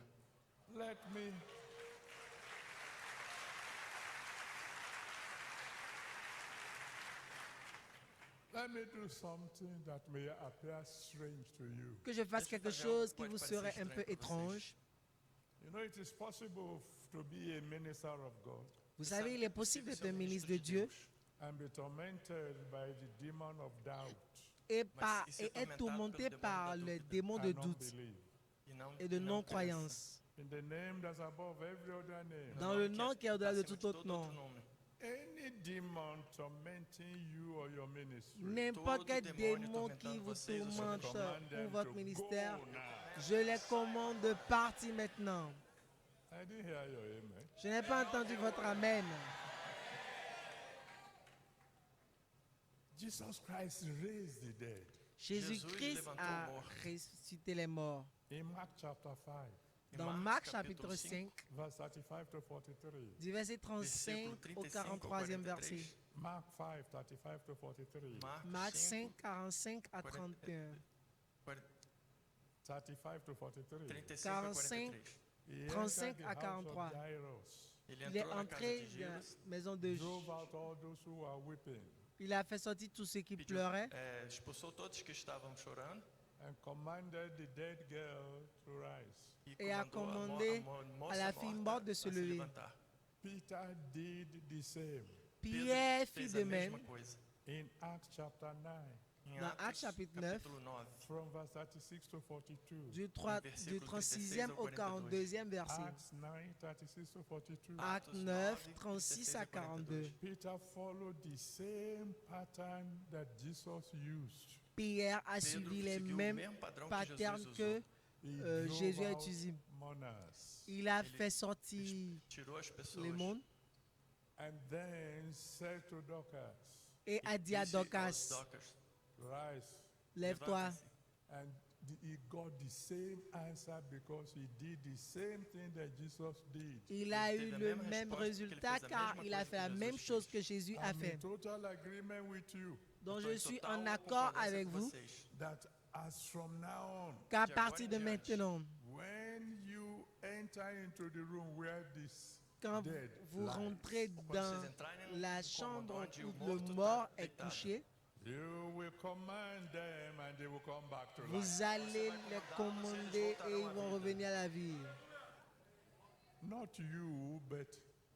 Let me do something that may appear strange to you. Que je fasse Deixa eu quelque fazer chose algo qui que vous pode serait parecer un peu estranho pra vocês. étrange. You know, it is possible to be a minister of God Vous savez, il est possible d'être un ministre de Dieu and be tormented by the demon of doubt et être tourmenté tourmenté par le démon de and doute unbelief. et de non-croyance. In the name that's above every other name. Dans le nom qui est au-delà de tout autre nom. Any demon tormenting you or your ministry. N'importe quel Todo demônio démon qui tourmentando vous vocês ou seu tourmente Command ou them votre to ministère, go now. je les commande de partir maintenant. I didn't hear your amen. Je n'ai pas entendu votre amen. Jesus Christ raised the dead. Jésus-Christ levantou a o morto. ressuscité les morts. In Mark chapter 5, Dans Marc chapitre 5, verse 35 to 43. du verset 35 au 43e verset. Mark 5, 35 to 43. Marc 5, 45 à 31. 35 to 43. 35 a 45, 43. He 35 entered the à house 43. of Jairus, Ele Il est entrou na casa entré de dans la Jairus, maison de drove out all those who were weeping, Il a fait sortir tous ceux qui pediu, pleuraient expulsou todos que estavam chorando and commanded the dead girl to rise. et a comandou commandé moça à la fille morta morte de se a lever. levantar. Peter did the same. Pierre fit fez de a mesma même coisa. In Acts chapter 9, Em Dans Atos, Actes chapitre 9, capítulo 9, from verse 36 to 42. du versículo 36e au 42e verset. Acts 9, 36 to 42. Acte 9, 36 à 42. Peter followed the same pattern that Jesus used. Pierre a Pedro suivi les seguiu o mêmes mesmo padrão que patterns Jesus que usou. He Jésus a drove out utilisé. mourners Il a Ele fait sortir Tirou as pessoas. le monde and then said to Dorcas, et a dit à Disse aos Dorcas, Dorcas, rise. lève-toi. levanta-se. And he got the same answer because he did the same thing that Jesus did. Il a Il eu teve a le mesma même resposta, résultat porque ele fez a car mesma il a coisa fait la que même Jesus chose fez. que Jésus a I'm fait. in total agreement with you Donc Estou je em suis total en accord concordância avec com vous vocês. that as from now on, qu'à De agora partir em de diante, maintenant, when you enter into the room where this quand dead vous lies, rentrez Quando dans vocês entrarem la no chambre cômodo onde où o le morto mort está est deitado, couché, you will command them and they will come back to life. vous allez les commander et ils vont revenir à la vie. Not you, but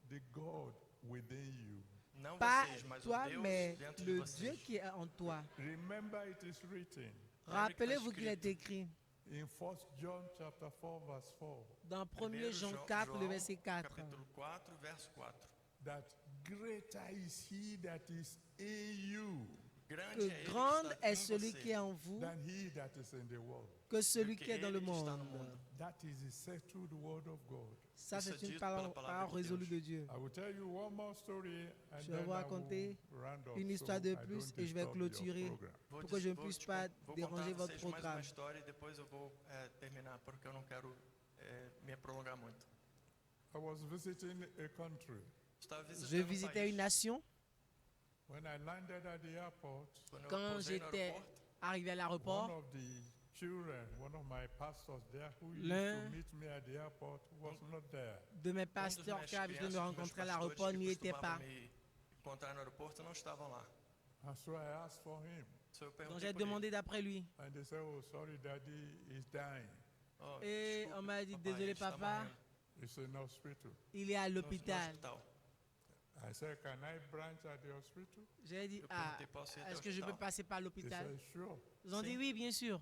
the God within you. não Pas vocês, mas toi, o Deus mais dentro de le vocês. Dieu qui est en toi. Remember it is written Rappelez-vous qu'il est écrit in 1 John chapter 4 verse 4 dans 1 Primeiro Jean João- 4, le João, verset 4, capítulo 4, verso 4. that greater is he that is in you Grande que é ele que grande está est em celui você qui est en vous than he that is in the world. que celui do qui est dans le ele que está no monde. mundo. That is the settled word of God. Ça, Isso c'est é une dito pela parole, palavra parole de résolue Deus. de Dieu. I will tell you one more story and Je vais then vous I raconter will round up une so histoire de I plus don't et je vais disturb your clôturer program. Vou pour que je ne vou puisse te pas vou déranger contar a votre vocês mais uma programme. história e depois eu vou terminar porque eu não quero me prolongar muito. I was visiting a country. Estava Je visitando visitais une país. nation. When I landed at the airport, Quando eu Quand pousei no j'étais aeroporto, arrivé à one l'aéroport, of the children, one of my pastors there who used L'un- to meet me at the airport was not there. de mes dos pasteurs meus qui avaient de me crianças, rencontrer à meus l'aéroport pastores n'y que étaient costumavam pas. me encontrar no aeroporto não estavam lá. And so I asked for him. So eu Donc perguntei j'ai por ele. demandé d'après lui. And they said, oh, sorry, daddy is dying. Oh, Et desculpe, on m'a dit, papai, désolé ele está papa, morrendo It's in hospital. il est à no l'hôpital. hospital. I said, can I branch at the hospital? J'ai dit, Eu ah, perguntei, posso ir até est-ce o que je peux hospital? passer par They l'hôpital? said, sure. Ils ont dit Si. oui, bien sûr.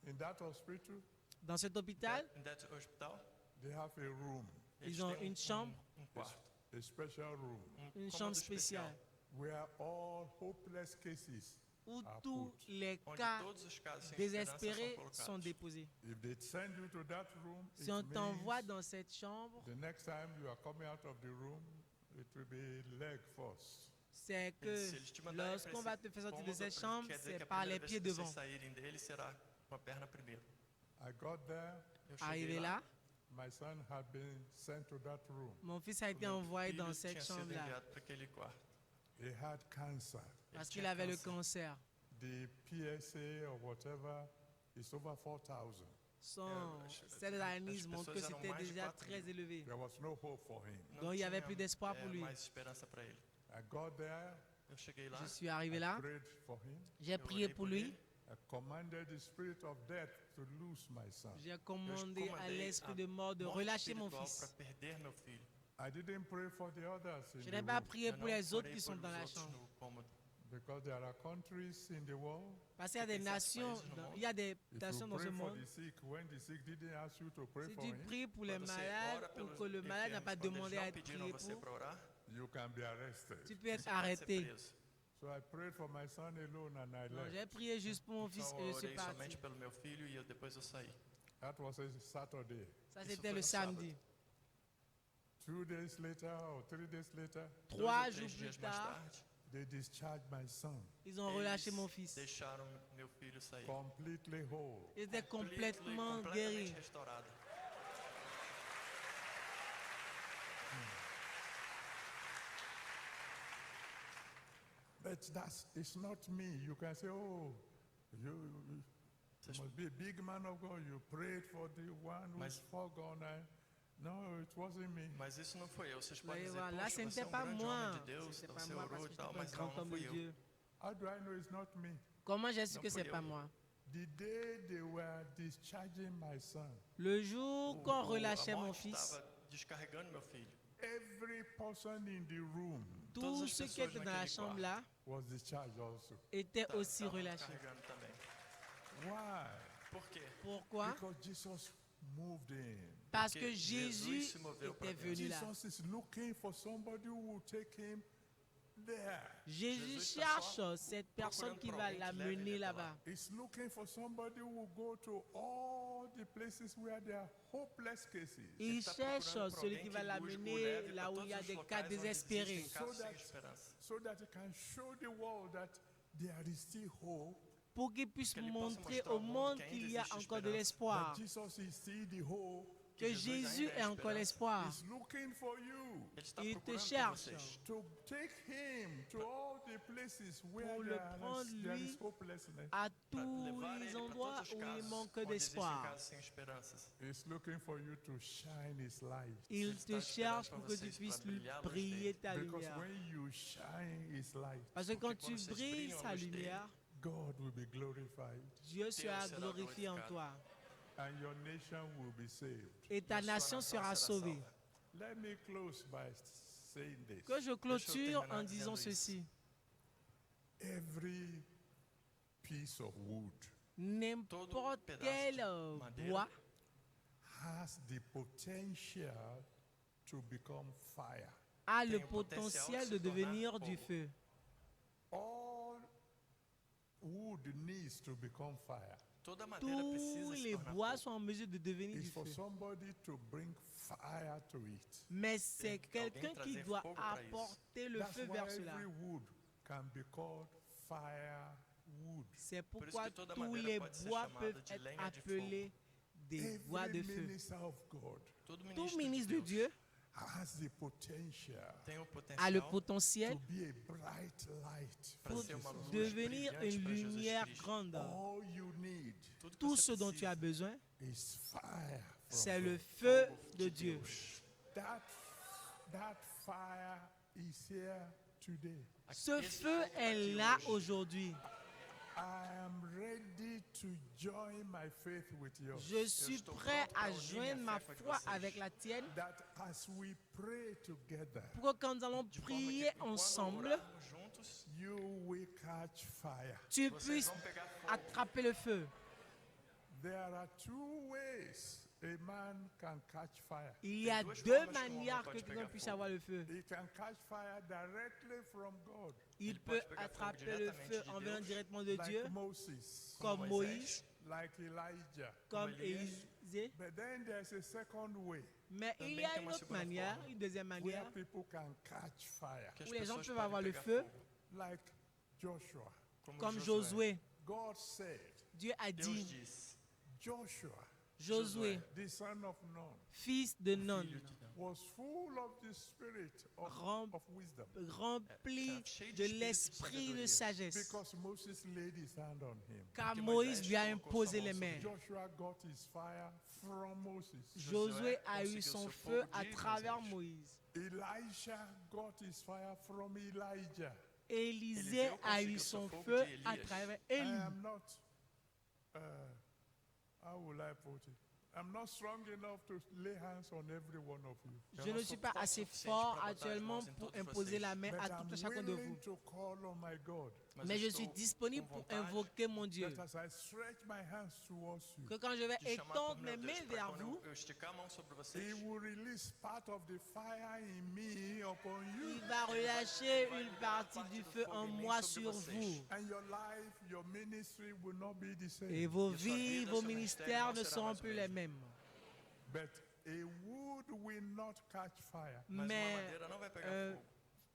In that hospital, Dans cet hôpital, In that hospital, they have a room, eles ont têm une chambre. quarto. a special room, une cômodo chambre especial, spéciale, where all hopeless cases où are tous put. les onde cas todos os casos sem esperança désespérés são sont colocados. déposés. If they send you to that room, Si on it t'envoie means dans cette chambre, the next time you are coming out of the room, it will be leg first. c'est que Se eles te mandarem para lorsqu'on va esse te faire sortir de cômodo, cette chambre, quer dizer c'est que a par les primeira pieds vez que vocês devant. saírem dele será com a perna primeiro. I got there, Eu cheguei Arrivé là, my son had been sent to that room. mon fils a été meu envoyé filho dans tinha cette sido chambre-là enviado para aquele quarto. He had cancer. parce tinha qu'il avait le câncer. cancer. The PSA or whatever is over 4,000. Son as céréalisme montre que pessoas eram c'était mais de déjà 4 très mil. élevé. There was no hope for him. Não Donc, il y avait tinha, plus d'espoir pour lui. mais esperança para ele. I got there, Eu cheguei lá, Je suis arrivé là, prayed for him. j'ai eu prié orei pour por lui, ele, I commanded the spirit of death to loose my son. j'ai commandé à comandei l'esprit a de mort de morte relâcher mon espiritual fils. para perder meu filho. I didn't pray for the others in Je the n'ai pas room prié Eu pour não les autres orei qui sont pelos dans la outros chambre. no cômodo. because there are countries in the world. Parce qu'il y a des Tem certos nations, países no mundo. il y a des If nations you dans ce pray for monde. the sick, when the sick didn't ask you to pray Si for tu him, pries pour les Quando você malades ora ou pelos que le malade n'a pas enfermos, quando demandé eles à não être pediram prié você pour, para orar, you can be arrested. tu peux être você pode ser arrêté. preso. So I prayed for my son alone and I Donc, j'ai left. prié juste pour mon fils Então et eu je suis orei parti. somente pelo meu filho e depois eu saí. That was a Saturday. Ça, Isso c'était foi le no sábado. samedi. 2 days later or 3 days later, 2 3 ou jours 3 plus dias mais tard, tarde, they discharged my son ils ont relâché eles mon fils. deixaram meu filho sair. completely whole. Il était complètement completamente guéri. restaurado. But it's not me. You can say, oh, you must be a big man of God. You prayed for the one who's Mas- forgone. No, it wasn't me. Mas isso não foi eu. Vocês podem Mais dizer, voilà, poxa, ce você é n'était um pas grande moi. homem de Deus, C'était então pas você moi orou parce e que je tal, suis un mas grand não homme de fui eu. Dieu. How do I know it's not me? Comment j'ai su Non, que pas c'est eu. pas moi? The day they were discharging my son, Le jour qu'on relâchait A mon morte fils, estava descarregando meu filho. every person in the room tous Todas as ceux qui pessoas étaient dans la naquele chambre quarto là was discharged also. étaient aussi Estavam relâchés. descarregando também. Why? Por quê? Pourquoi? Because Jesus moved in. Parce Porque que Jesus Jésus se moveu était para venu là. Jesus is looking for somebody who will take him there. Jésus Jésus está cherche só cette personne procurando qui por va alguém que leve l'amener ele até lá. là-bas. He's looking for somebody who will go to all the places where there are hopeless cases. Il está cherche procurando por celui alguém qui que va o l'amener leve là para où todos il y a os des locais cas onde désespérés. existem casos So sem that- esperança. So that he can show the world that there is still hope pour qu'il puisse Que ele possa montrer mostrar au ao mundo monde que ainda qu'il y a existe encore de esperança. l'espoir, that Jesus is still the hope. que Jesus Jésus ainda é est encore esperança. l'espoir. He's looking for you Ele está Il te procurando por cherche vocês. to take him to all the places where pour le prendre, there is lui, hopelessness. à Para tous levar les ele para endroits todos os où il casos manque onde existem d'espoir. casos sem esperanças. He's looking for you to shine his light. Il Ele te está esperando cherche para pour que tu vocês, puisses para brilhar a luz briller dele. ta Because lumière. when you shine his light, Parce que Porque quand quando tu vocês brilles brilham a sa luz dele, lumière, God will be glorified Dieu sera sera glorifié en glorificado. toi and your nation will be saved. et ta E a sua nation nação sera sauvée. salva. Let me close by saying this. Que je clôture terminar en disant dizendo isso. ceci. Every piece of wood N'importe pedaço quel de madeira bois has the potential to become fire. a le tem o potencial potentiel de de se tornar devenir du fogo. feu. All wood needs to become fire. Toda madeira precisa Tous se les tornar bois fogo. sont en mesure de devenir It's du for feu. somebody to bring fire to it. Mais c'est que quelqu'un alguém qui trazer doit fogo para isso. apporter le That's feu why vers cela. every wood can be called firewood. C'est Por isso pourquoi que toda tous madeira les pode ser bois chamada peuvent de être lenha de appelés des bois de Every feu. minister of God Todo Tout ministro ministre de de Dieu has the potential tem o a le potencial potentiel to be a bright light for para pour ser uma Jesus. luz devenir brilhante une para Jesus lumière Cristo. grande. All you need Tudo que Tout você ce dont tu as precisa besoin, is fire c'est from le God. feu fogo de Dieu. Deus. That fire is here today. Ce Esse feu fogo tá est aqui là hoje. aujourd'hui. I am ready to join my faith with yours. Je suis estou prêt pronto para à unir joindre minha ma fé com a de foi vocês. avec la tienne That as we pray together, pour que quand nous allons De forma prier que quando ensemble, orarmos juntos, you will catch fire. tu vocês puisses vão pegar fogo. attraper le feu. There are two ways a man can catch fire. Il y a duas deux formas que um homem manières pode que pegar quelqu'un puisse fogo. avoir le feu. He can catch fire directly from God, Il Ele peut pode pegar fogo attraper le diretamente feu de en venant Deus, directement de Dieu, like Moses, comme Moïse, like Elijah. comme Elias. Élisée. But then there's a second way Mais il y Também a tem une uma autre segunda manière, forma. une deuxième where manière, people can catch fire, que as où les gens pessoas peuvent podem avoir le pegar feu, fogo. like Joshua. comme Josué. God said, Dieu a Deus dit, disse, Joshua, Josué, the son of Nun, fils de Nun, filho de Nun, was full of the spirit Ram- of wisdom, rempli de l'esprit de sagesse, because Moses laid his hand on him. car Que Moïse Moisés lui a colocou imposé sua les mão mains. sobre Joshua got his fire from Moses. Josué a eu conseguiu son seu feu fogo à de travers Moisés. Moïse. Elisha got his fire from Elijah. Élisée Élisée a eu conseguiu son seu fogo feu de à Elias. travers I Élie. am not, how will I put it? I'm not strong enough to lay hands on every one of you. Je ne suis pas assez fort actuellement pour imposer la main But à I'm tout chacun de vous. willing to call on my God. Mais je suis disponible pour invoquer mon Dieu. That as I stretch my hands towards you, Que quand je vais de chamar étendre por mes meu Deus mains para vers quando vous, eu esticar a mão sobre He vocês, will release part of the fire in me upon you. il va relâcher une partie du feu en moi sur vous. And your life, your ministry will not be the same. Et vos Et sua vies, vida, vos seu ministères ministério ne não será seront mais o plus les mesmo. mêmes. But a wood will not catch fire. mas uma Mais madeira não vai pegar euh, fogo.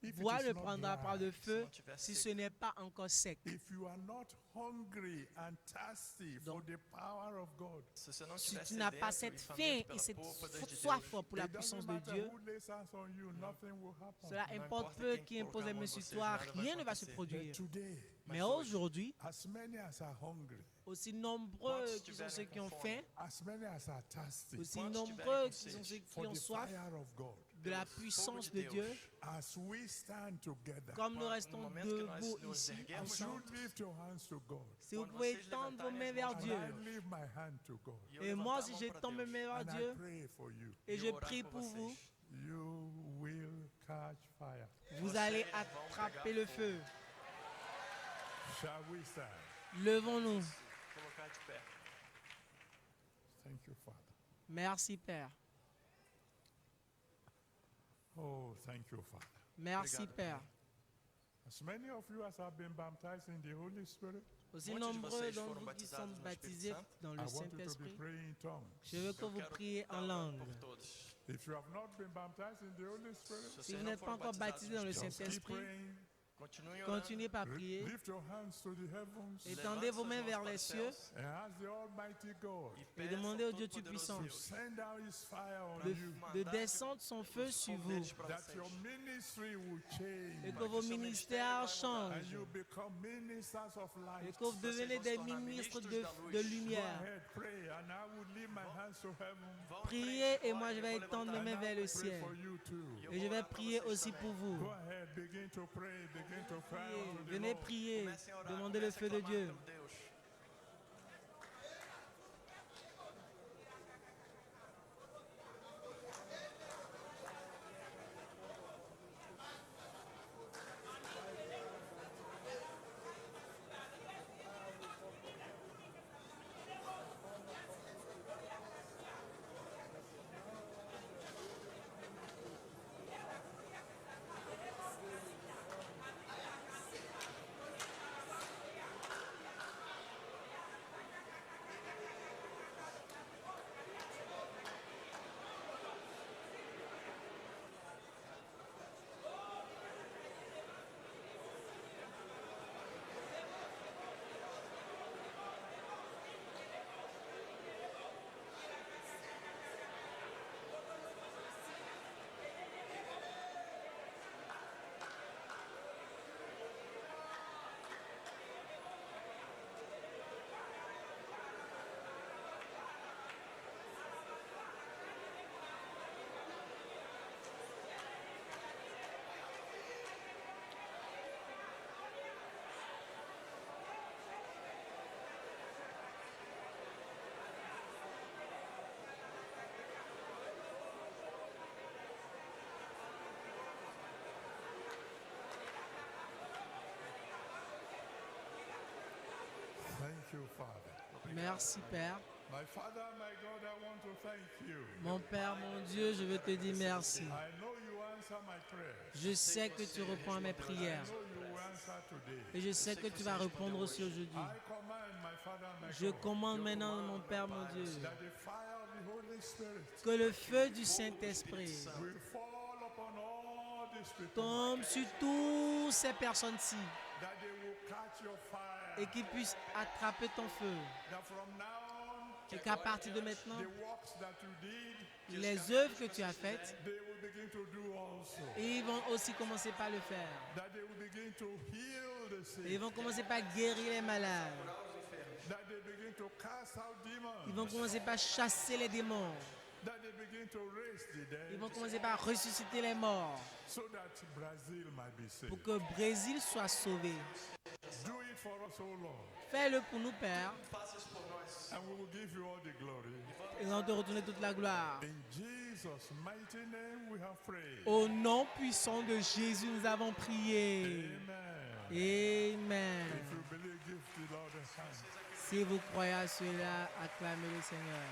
If it bois is ne not prendra pas dry. de feu não tiver si seco. ce n'est pas encore sec. If you are not hungry and thirsty for Donc, the power of God, Se você não Si tiver tu n'as pas sedento cette e faim faminto et pela cette poder de soif Deus, pour la it puissance doesn't de matter Dieu, who lays hands on you, nothing will happen. cela Não importe importa peu quem qui impose colocar la a mão main em sur vocês, toi, nada vai rien ne va se acontecer. produire. But today, Mais Mas hoje, aujourd'hui, as many as are hungry, aussi nombreux Quantos qui sont tiverem ceux qui ont com faim, as many as are thirsty aussi Quantos nombreux tiverem qui com sont ceux sede qui for ont the soif fire of God, de la pelo fogo puissance de de Dieu, Deus. as we stand together, comme nous No restons momento que nós debout nos ici erguemos as you ensemble, lift your hands to God, si vous Quando pouvez vocês tendre vos levantarem mains as vers mãos and Dieu, I lift my hand to God, E eu et moi levantar a si mão je para tends mes Deus, mains vers and I Dieu, pray for you, et e je orar prie por pour vous, vocês, you will catch fire. vous Vocês allez vão attraper pegar le fogo. feu. Shall we stand? Levons-nous. Colocar de pé. Thank you, Father. Merci Père. Oh, thank you, Father. Merci Obrigado, Père. As many of you as have been baptized in the Holy Spirit, Aussi Muitos de nombreux vocês d'entre foram vous qui sont batizados no Espírito baptisés Santo. dans I le want you to be Saint-Esprit, praying in tongues. je veux que Eu vous quero priez en orar langue. por todos. If you have not been baptized in the Holy Spirit, Si vous n'êtes pas encore baptisé dans le just keep Saint-Esprit, praying Continuez par prier. Lift your hands to the heavens Étendez vos mains vers les cieux and ask the Almighty God et demandez au Dieu Tout-Puissant to send out His fire on de, you, de descendre son feu sur vous that your ministry will change, et que vos ministères and changent you become ministers of et light. que vous devenez des ministres de Go lumière. ahead, pray, and I will lift my hands to heaven Priez et moi je vais étendre mes and mains I vers will le pray ciel for you too. et je vais prier aussi pour vous. Go ahead, begin to pray, begin to cry unto the Venez Lord. prier, Comecem a orar, demandez le comecem a feu de clamar Dieu. pelo Deus. Thank you, Father. Merci Père. My Father, my God, I want to thank you. Mon Père, mon Dieu, je veux te dire merci. I know you answer my prayers. Je sais que tu réponds à mes prières I know you will answer today. et je sais que tu vas répondre aussi aujourd'hui. I command my Father, my Je God, commande maintenant, mon Père, mon Dieu, that the fire of the Holy Spirit que le feu du Saint-Esprit will fall upon all these people, tombe sur toutes ces personnes-ci that they will catch your fire, et qu'ils puissent attraper ton feu. that from now on, Et qu'à partir de maintenant, the works that you did, les œuvres que tu as faites, they will begin to do also. et ils vont aussi commencer par le faire. That they will begin to heal the Et ils sick. vont commencer par guérir les malades. That they begin to cast out Ils demons. vont commencer par chasser les démons. That they begin to raise the Ils dead. vont commencer par ressusciter les morts So that Brazil might be saved. pour que le Brésil soit sauvé. Do it for us, O Lord. Fais-le pour nous, Père, Faça isso por nós. And we will give you all the glory. et on te retourner toute la gloire. In Jesus' mighty name we have prayed. Au nom puissant de Jésus, nous avons prié. Amen. Amen. If you believe, give the Lord a hand. Si vous croyez à cela, acclamez le Seigneur.